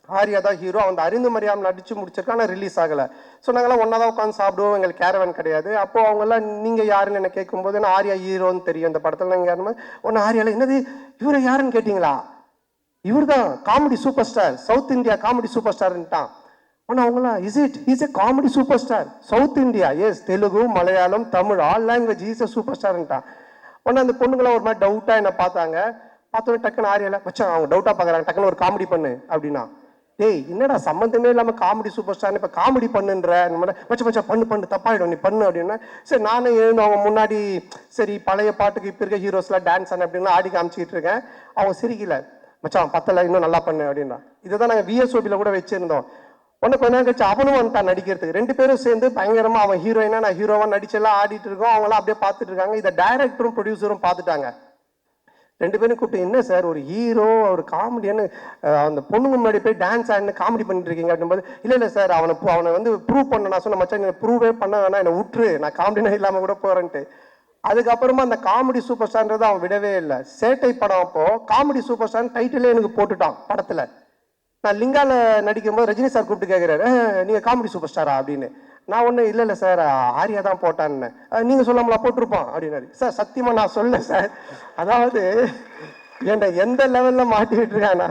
ஆர்யா தான் ஹீரோ. அந்த அறிந்து மரியாமல் நடிச்சு முடிச்சிருக்கா, ஆனால் ரிலீஸ் ஆகலை. ஸோ நாங்கள்லாம் ஒன்றா தான் உட்காந்து சாப்பிடுவோம், எங்களுக்கு கேரவன் கிடையாது. அப்போ அவங்கெல்லாம் நீங்கள் யாருன்னு என்ன கேட்கும்போது நான் ஆர்யா ஹீரோன்னு தெரியும் இந்த படத்தில். நீங்கள் யாருமே ஒன்று ஆர்யாவில் என்னது இவரை யாருன்னு கேட்டிங்களா, இவர் தான் comedy super star, south India comedy super ஸ்டார்ன்ட்டான். ஆனால் அவங்களாம் is a comedy super star south India, yes Telugu Malayalam Tamil all language is a super ஸ்டார்ன்ட்டான். உடனே அந்த பொண்ணுங்களாம் ஒரு மாதிரி டவுட்டாக என்ன பார்த்தாங்க. பார்த்தோன்னே டக்குன்னு ஆர்யால வச்சா அவங்க டவுட்டாக பார்க்குறாங்க, டக்குன்னு ஒரு காமெடி பண்ணு அப்படின்னா. டேய் என்னடா சம்மந்தமே இல்லாமல் காமெடி சூப்பர் ஸ்டார்னு இப்போ காமெடி பண்ணுன்ற இந்த மாதிரி மச்சா மச்சா பண்ணு தப்பாயிடும் நீ பண்ணு அப்படின்னா. சரி நானும் எழுந்து அவங்க முன்னாடி சரி பழைய பாட்டுக்கு இப்போ இருக்க ஹீரோஸ்லாம் டான்ஸ் ஆன அப்படின்னா ஆடி காமிச்சிக்கிட்டு இருக்கேன். அவங்க சிரிக்கல, மச்சான் பத்தலை இன்னும் நல்லா பண்ணு அப்படின்னா. இதை தான் நாங்கள் விஎஸ்ஓபியில் கூட வச்சுருந்தோம். ஒன்று கொஞ்ச நேரம் கழிச்சு அவனும் வந்துட்டான் நடிக்கிறதுக்கு. ரெண்டு பேரும் சேர்ந்து பயங்கரமா அவன் ஹீரோயினா நான் ஹீரோவா நடிச்செல்லாம் ஆடிட்டு இருக்கோம். அவங்களாம் அப்படியே பார்த்துட்டு இருக்காங்க. இதை டைரக்டரும் ப்ரொடியூசரும் பார்த்துட்டாங்க. ரெண்டு பேரும் கூப்பிட்டு என்ன சார் ஒரு ஹீரோ ஒரு காமெடியானு அந்த பொண்ணுங்க முன்னாடி போய் டான்ஸ் ஆடினு காமெடி பண்ணிட்டு இருக்கீங்க அப்படின்போது, இல்லை சார் அவனை வந்து ப்ரூவ் பண்ண நான் சொன்ன மச்சான் நீ ப்ரூவே பண்ண வேணா என்னை விட்டுரு, நான் காமெடினா இல்லாமல் கூட போறேன்ட்டு. அதுக்கப்புறமா அந்த காமெடி சூப்பர் ஸ்டார்ன்றதை அவன் விடவே இல்லை. சேட்டை படம் அப்போ காமெடி சூப்பர் ஸ்டார் டைட்டிலே எனக்கு போட்டுட்டான் படத்துல. நான் லிங்கால நடிக்கும்போது ரஜினி சார் கூப்பிட்டு கேட்குறாரு, நீங்க காமெடி சூப்பர் ஸ்டாரா அப்படின்னு. நான் ஒன்றும் இல்லை சார் ஆர்யா தான் போட்டான்னு. நீங்க சொல்லாமலா போட்டிருப்பான் அப்படின்னாரு. சார் சத்தியமா நான் சொல்ல சார், அதாவது எந்த லெவல்ல மாட்டி விட்டுருக்கானா.